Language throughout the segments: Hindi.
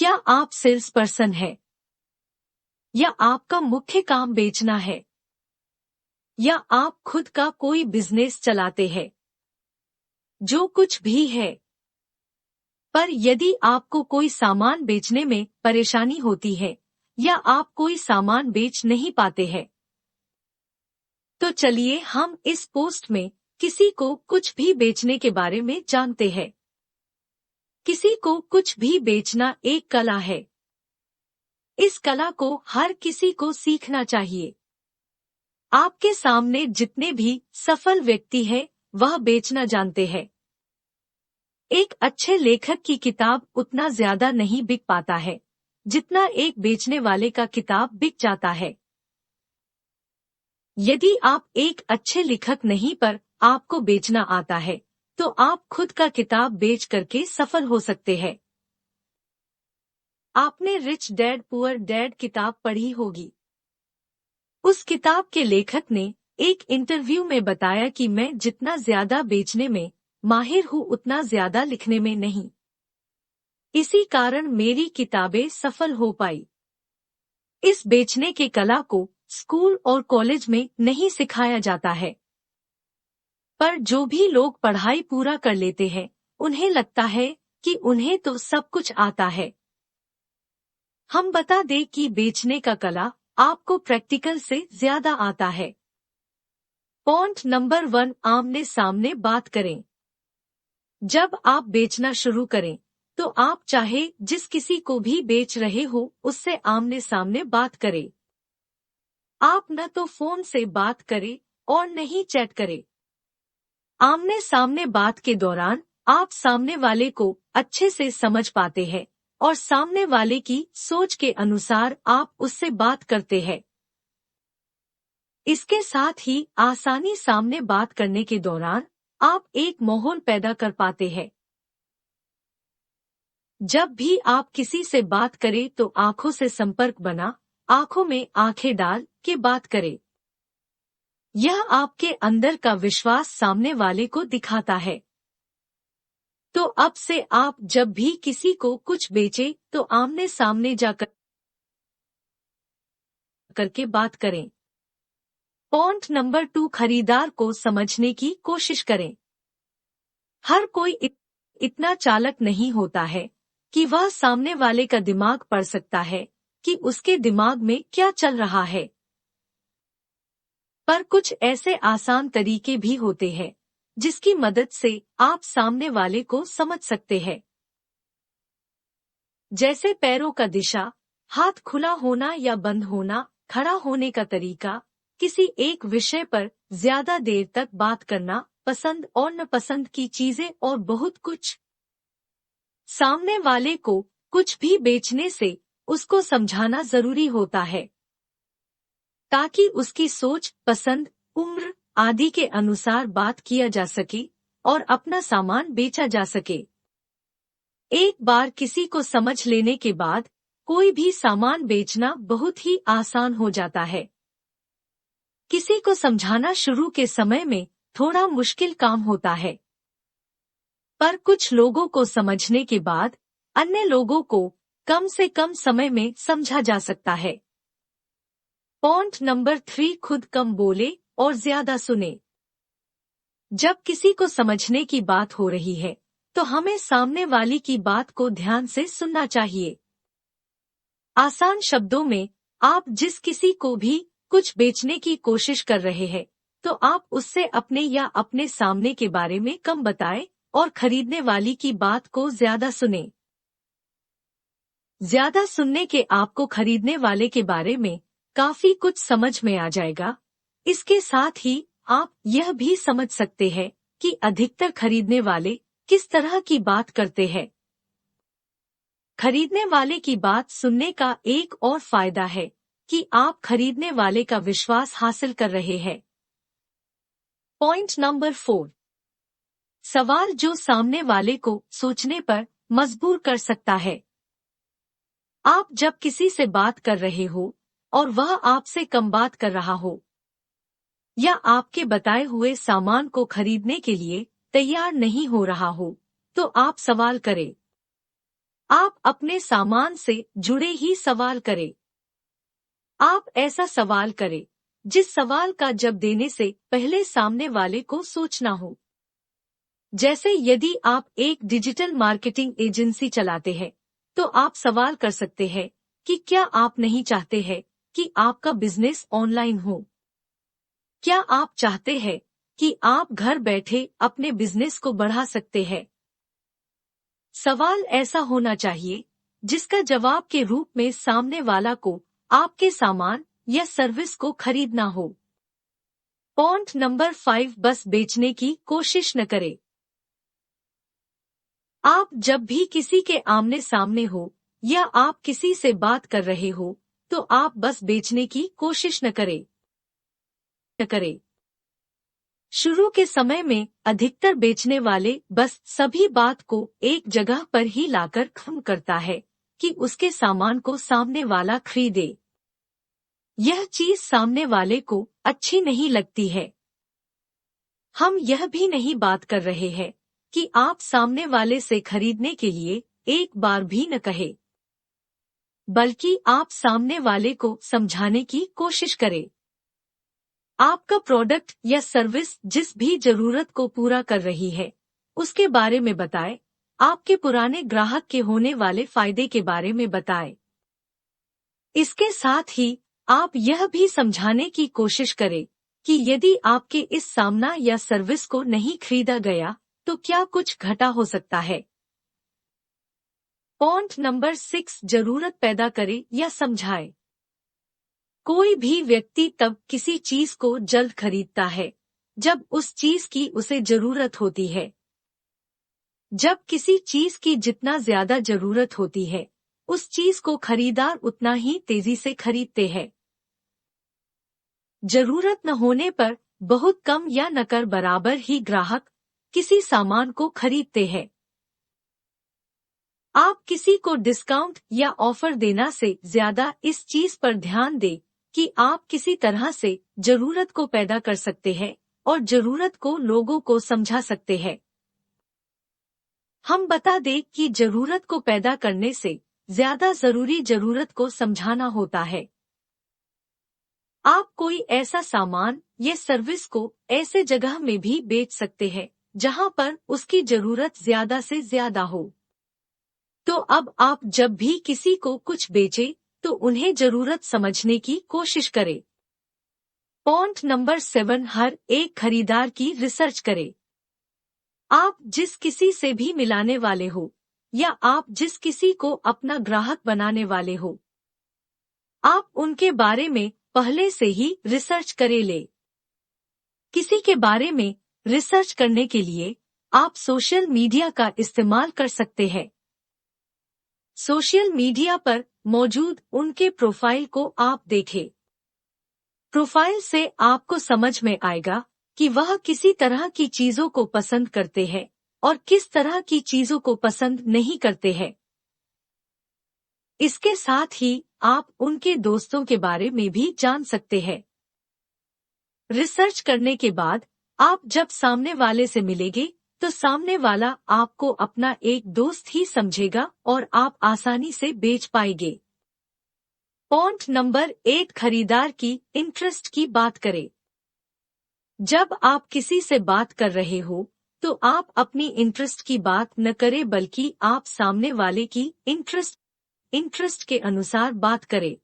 क्या आप सेल्स पर्सन है? या आपका मुख्य काम बेचना है? या आप खुद का कोई बिजनेस चलाते हैं? जो कुछ भी है। पर यदि आपको कोई सामान बेचने में परेशानी होती है या आप कोई सामान बेच नहीं पाते हैं, तो चलिए हम इस पोस्ट में किसी को कुछ भी बेचने के बारे में जानते हैं। किसी को कुछ भी बेचना एक कला है। इस कला को हर किसी को सीखना चाहिए। आपके सामने जितने भी सफल व्यक्ति हैं, वह बेचना जानते हैं। एक अच्छे लेखक की किताब उतना ज्यादा नहीं बिक पाता है जितना एक बेचने वाले का किताब बिक जाता है। यदि आप एक अच्छे लेखक नहीं पर आपको बेचना आता है, तो आप खुद का किताब बेच करके सफल हो सकते हैं। आपने रिच डैड पुअर डैड किताब पढ़ी होगी। उस किताब के लेखक ने एक इंटरव्यू में बताया कि मैं जितना ज्यादा बेचने में माहिर हूँ उतना ज्यादा लिखने में नहीं। इसी कारण मेरी किताबें सफल हो पाई। इस बेचने के कला को स्कूल और कॉलेज में नहीं सिखाया जाता है। पर जो भी लोग पढ़ाई पूरा कर लेते हैं, उन्हें लगता है कि उन्हें तो सब कुछ आता है। हम बता दें कि बेचने का कला आपको प्रैक्टिकल से ज्यादा आता है। पॉइंट नंबर 1, आमने सामने बात करें। जब आप बेचना शुरू करें, तो आप चाहे जिस किसी को भी बेच रहे हो उससे आमने सामने बात करें। आप न तो फोन से बात करें और न ही चैट करें। आमने सामने बात के दौरान आप सामने वाले को अच्छे से समझ पाते हैं और सामने वाले की सोच के अनुसार आप उससे बात करते हैं। इसके साथ ही आसानी सामने बात करने के दौरान आप एक माहौल पैदा कर पाते हैं। जब भी आप किसी से बात करें तो आंखों से संपर्क बना, आंखों में आंखें डाल के बात करें। यह आपके अंदर का विश्वास सामने वाले को दिखाता है। तो अब से आप जब भी किसी को कुछ बेचे तो आमने सामने जाकर करके बात करें। पॉइंट नंबर 2, खरीदार को समझने की कोशिश करें। हर कोई इतना चालाक नहीं होता है कि वह सामने वाले का दिमाग पढ़ सकता है कि उसके दिमाग में क्या चल रहा है। पर कुछ ऐसे आसान तरीके भी होते हैं जिसकी मदद से आप सामने वाले को समझ सकते हैं। जैसे पैरों का दिशा, हाथ खुला होना या बंद होना, खड़ा होने का तरीका, किसी एक विषय पर ज्यादा देर तक बात करना, पसंद और नापसंद की चीजें और बहुत कुछ। सामने वाले को कुछ भी बेचने से उसको समझाना जरूरी होता है ताकि उसकी सोच, पसंद, उम्र आदि के अनुसार बात किया जा सके और अपना सामान बेचा जा सके। एक बार किसी को समझ लेने के बाद कोई भी सामान बेचना बहुत ही आसान हो जाता है। किसी को समझाना शुरू के समय में थोड़ा मुश्किल काम होता है, पर कुछ लोगों को समझने के बाद अन्य लोगों को कम से कम समय में समझा जा सकता है। पॉइंट नंबर 3, खुद कम बोले और ज्यादा सुने। जब किसी को समझने की बात हो रही है, तो हमें सामने वाली की बात को ध्यान से सुनना चाहिए। आसान शब्दों में, आप जिस किसी को भी कुछ बेचने की कोशिश कर रहे हैं, तो आप उससे अपने या अपने सामने के बारे में कम बताएं और खरीदने वाली की बात को ज्यादा सुने। ज्यादा सुनने के आपको खरीदने वाले के बारे में काफी कुछ समझ में आ जाएगा। इसके साथ ही आप यह भी समझ सकते हैं कि अधिकतर खरीदने वाले किस तरह की बात करते हैं। खरीदने वाले की बात सुनने का एक और फायदा है कि आप खरीदने वाले का विश्वास हासिल कर रहे हैं। पॉइंट नंबर 4, सवाल जो सामने वाले को सोचने पर मजबूर कर सकता है। आप जब किसी से बात कर रहे हो और वह आपसे कम बात कर रहा हो या आपके बताए हुए सामान को खरीदने के लिए तैयार नहीं हो रहा हो, तो आप सवाल करें। आप अपने सामान से जुड़े ही सवाल करें। आप ऐसा सवाल करें जिस सवाल का जवाब देने से पहले सामने वाले को सोचना हो। जैसे यदि आप एक डिजिटल मार्केटिंग एजेंसी चलाते हैं तो आप सवाल कर सकते हैं कि क्या आप नहीं चाहते हैं कि आपका बिजनेस ऑनलाइन हो? क्या आप चाहते हैं कि आप घर बैठे अपने बिजनेस को बढ़ा सकते हैं? सवाल ऐसा होना चाहिए जिसका जवाब के रूप में सामने वाला को आपके सामान या सर्विस को खरीदना हो। पॉइंट नंबर 5, बस बेचने की कोशिश न करें। आप जब भी किसी के आमने सामने हो या आप किसी से बात कर रहे हो तो आप बस बेचने की कोशिश न करें। शुरू के समय में अधिकतर बेचने वाले बस सभी बात को एक जगह पर ही लाकर खत्म करता है कि उसके सामान को सामने वाला खरीदे। यह चीज सामने वाले को अच्छी नहीं लगती है। हम यह भी नहीं बात कर रहे हैं कि आप सामने वाले से खरीदने के लिए एक बार भी न कहे, बल्कि आप सामने वाले को समझाने की कोशिश करें। आपका प्रोडक्ट या सर्विस जिस भी जरूरत को पूरा कर रही है उसके बारे में बताएं। आपके पुराने ग्राहक के होने वाले फायदे के बारे में बताएं। इसके साथ ही आप यह भी समझाने की कोशिश करें कि यदि आपके इस सामान या सर्विस को नहीं खरीदा गया तो क्या कुछ घटा हो सकता है। पॉइंट नंबर 6, जरूरत पैदा करे या समझाए। कोई भी व्यक्ति तब किसी चीज को जल्द खरीदता है जब उस चीज की उसे जरूरत होती है। जब किसी चीज की जितना ज्यादा जरूरत होती है उस चीज को खरीदार उतना ही तेजी से खरीदते हैं। जरूरत न होने पर बहुत कम या नकर बराबर ही ग्राहक किसी सामान को खरीदते हैं। आप किसी को डिस्काउंट या ऑफर देना से ज्यादा इस चीज पर ध्यान दें कि आप किसी तरह से जरूरत को पैदा कर सकते हैं और जरूरत को लोगों को समझा सकते हैं। हम बता दें कि जरूरत को पैदा करने से ज्यादा जरूरी जरूरत को समझाना होता है। आप कोई ऐसा सामान या सर्विस को ऐसे जगह में भी बेच सकते हैं जहां पर उसकी जरूरत ज्यादा से ज्यादा हो। तो अब आप जब भी किसी को कुछ बेचें तो उन्हें जरूरत समझने की कोशिश करें। पॉइंट नंबर 7, हर एक खरीदार की रिसर्च करें। आप जिस किसी से भी मिलाने वाले हो या आप जिस किसी को अपना ग्राहक बनाने वाले हो, आप उनके बारे में पहले से ही रिसर्च करे ले। किसी के बारे में रिसर्च करने के लिए आप सोशल मीडिया का इस्तेमाल कर सकते हैं। सोशल मीडिया पर मौजूद उनके प्रोफाइल को आप देखें। प्रोफाइल से आपको समझ में आएगा कि वह किसी तरह की चीजों को पसंद करते हैं और किस तरह की चीजों को पसंद नहीं करते हैं। इसके साथ ही आप उनके दोस्तों के बारे में भी जान सकते हैं। रिसर्च करने के बाद आप जब सामने वाले से मिलेंगे तो सामने वाला आपको अपना एक दोस्त ही समझेगा और आप आसानी से बेच पाएंगे। पॉइंट नंबर 8, खरीदार की इंटरेस्ट की बात करें। जब आप किसी से बात कर रहे हो तो आप अपनी इंटरेस्ट की बात न करें बल्कि आप सामने वाले की इंटरेस्ट के अनुसार बात करें।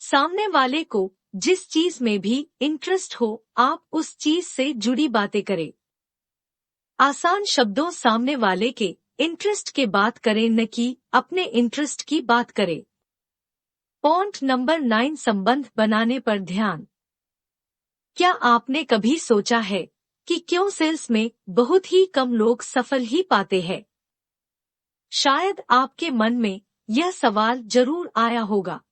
सामने वाले को जिस चीज में भी इंटरेस्ट हो आप उस चीज से जुड़ी बातें करें। आसान शब्दों सामने वाले के इंटरेस्ट के बात करें न कि अपने इंटरेस्ट की बात करें। पॉइंट नंबर 9, संबंध बनाने पर ध्यान। क्या आपने कभी सोचा है कि क्यों सेल्स में बहुत ही कम लोग सफल ही पाते हैं? शायद आपके मन में यह सवाल जरूर आया होगा।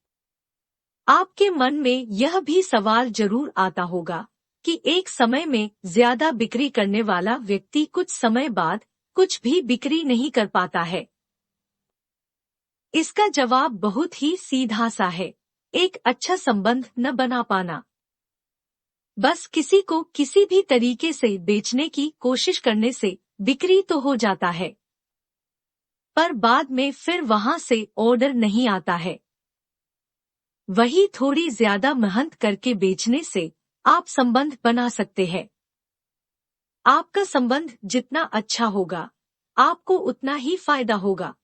आपके मन में यह भी सवाल जरूर आता होगा कि एक समय में ज्यादा बिक्री करने वाला व्यक्ति कुछ समय बाद कुछ भी बिक्री नहीं कर पाता है। इसका जवाब बहुत ही सीधा सा है, एक अच्छा संबंध न बना पाना। बस किसी को किसी भी तरीके से बेचने की कोशिश करने से बिक्री तो हो जाता है। पर बाद में फिर वहां से ऑर्डर नहीं आता है। वही थोड़ी ज्यादा मेहनत करके बेचने से आप संबंध बना सकते हैं। आपका संबंध जितना अच्छा होगा, आपको उतना ही फायदा होगा।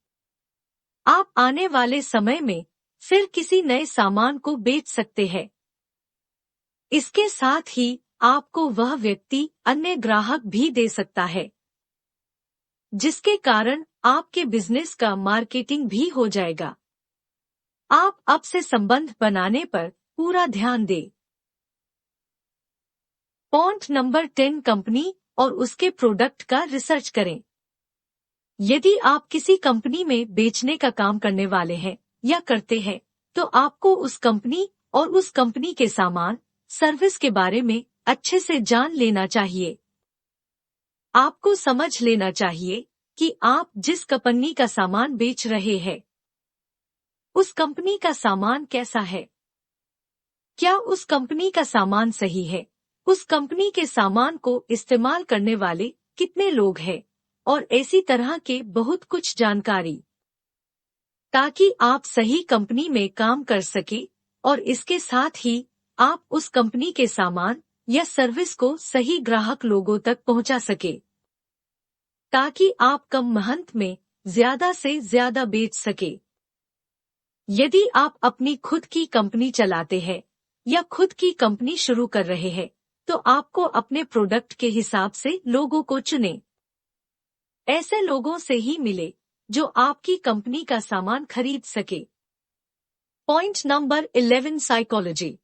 आप आने वाले समय में फिर किसी नए सामान को बेच सकते हैं। इसके साथ ही आपको वह व्यक्ति अन्य ग्राहक भी दे सकता है, जिसके कारण आपके बिजनेस का मार्केटिंग भी हो जाएगा। आप अब से संबंध बनाने पर पूरा ध्यान दें। पॉइंट नंबर 10, कंपनी और उसके प्रोडक्ट का रिसर्च करें। यदि आप किसी कंपनी में बेचने का काम करने वाले हैं या करते हैं, तो आपको उस कंपनी और उस कंपनी के सामान, सर्विस के बारे में अच्छे से जान लेना चाहिए। आपको समझ लेना चाहिए कि आप जिस कंपनी का सामान बेच रहे हैं, उस कंपनी का सामान कैसा है। क्या उस कंपनी का सामान सही है? उस कंपनी के सामान को इस्तेमाल करने वाले कितने लोग हैं? और ऐसी तरह के बहुत कुछ जानकारी, ताकि आप सही कंपनी में काम कर सके और इसके साथ ही आप उस कंपनी के सामान या सर्विस को सही ग्राहक लोगों तक पहुंचा सके, ताकि आप कम मेहनत में ज्यादा से ज्यादा बेच सके। यदि आप अपनी खुद की कंपनी चलाते हैं या खुद की कंपनी शुरू कर रहे हैं, तो आपको अपने प्रोडक्ट के हिसाब से लोगों को चुनें। ऐसे लोगों से ही मिले जो आपकी कंपनी का सामान खरीद सके। Point number 11, psychology.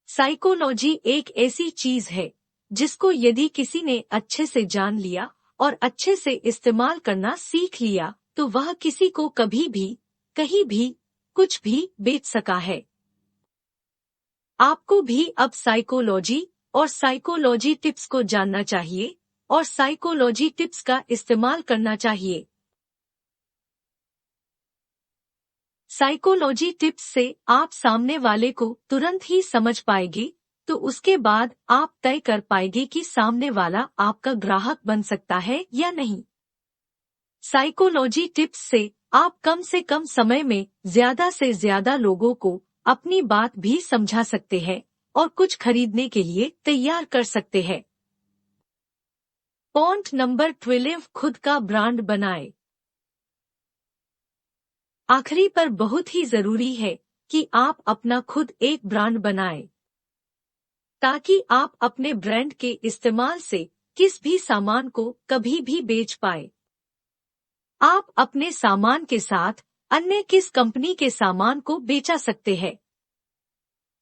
साइकोलॉजी एक ऐसी चीज है जिसको यदि किसी ने अच्छे से जान लिया और अच्छे से इस्तेमाल करना सीख लिया, तो वह किसी को कभी भी, कहीं भी, कुछ भी बेच सका है। आपको भी अब साइकोलॉजी और साइकोलॉजी टिप्स को जानना चाहिए और साइकोलॉजी टिप्स का इस्तेमाल करना चाहिए। साइकोलॉजी टिप्स से आप सामने वाले को तुरंत ही समझ पाएंगे, तो उसके बाद आप तय कर पाएंगे कि सामने वाला आपका ग्राहक बन सकता है या नहीं। साइकोलॉजी टिप्स से आप कम से कम समय में ज्यादा से ज्यादा लोगों को अपनी बात भी समझा सकते हैं और कुछ खरीदने के लिए तैयार कर सकते हैं। पॉइंट नंबर 12, खुद का ब्रांड बनाएं। आखिरी पर बहुत ही जरूरी है कि आप अपना खुद एक ब्रांड बनाएं, ताकि आप अपने ब्रांड के इस्तेमाल से किस भी सामान को कभी भी बेच पाए। आप अपने सामान के साथ अन्य किस कंपनी के सामान को बेचा सकते हैं।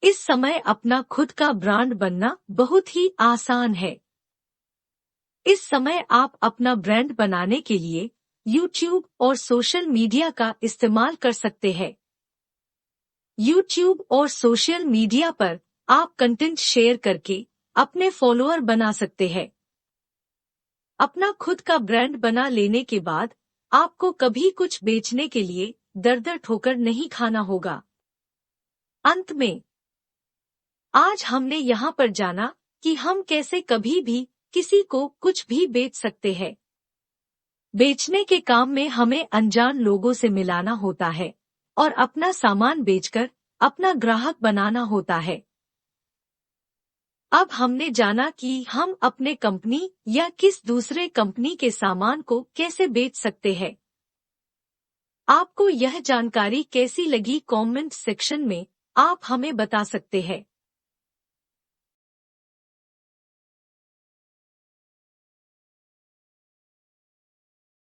इस समय अपना खुद का ब्रांड बनना बहुत ही आसान है। इस समय आप अपना ब्रांड बनाने के लिए YouTube और सोशल मीडिया का इस्तेमाल कर सकते हैं। YouTube और सोशल मीडिया पर आप कंटेंट शेयर करके अपने फॉलोअर बना सकते हैं। अपना खुद का ब्रांड बना लेने के बाद आपको कभी कुछ बेचने के लिए दर-दर ठोकर नहीं खाना होगा। अंत में आज हमने यहाँ पर जाना कि हम कैसे कभी भी किसी को कुछ भी बेच सकते हैं। बेचने के काम में हमें अनजान लोगों से मिलाना होता है और अपना सामान बेचकर अपना ग्राहक बनाना होता है। अब हमने जाना कि हम अपने कंपनी या किस दूसरे कंपनी के सामान को कैसे बेच सकते हैं। आपको यह जानकारी कैसी लगी, कमेंट सेक्शन में आप हमें बता सकते हैं।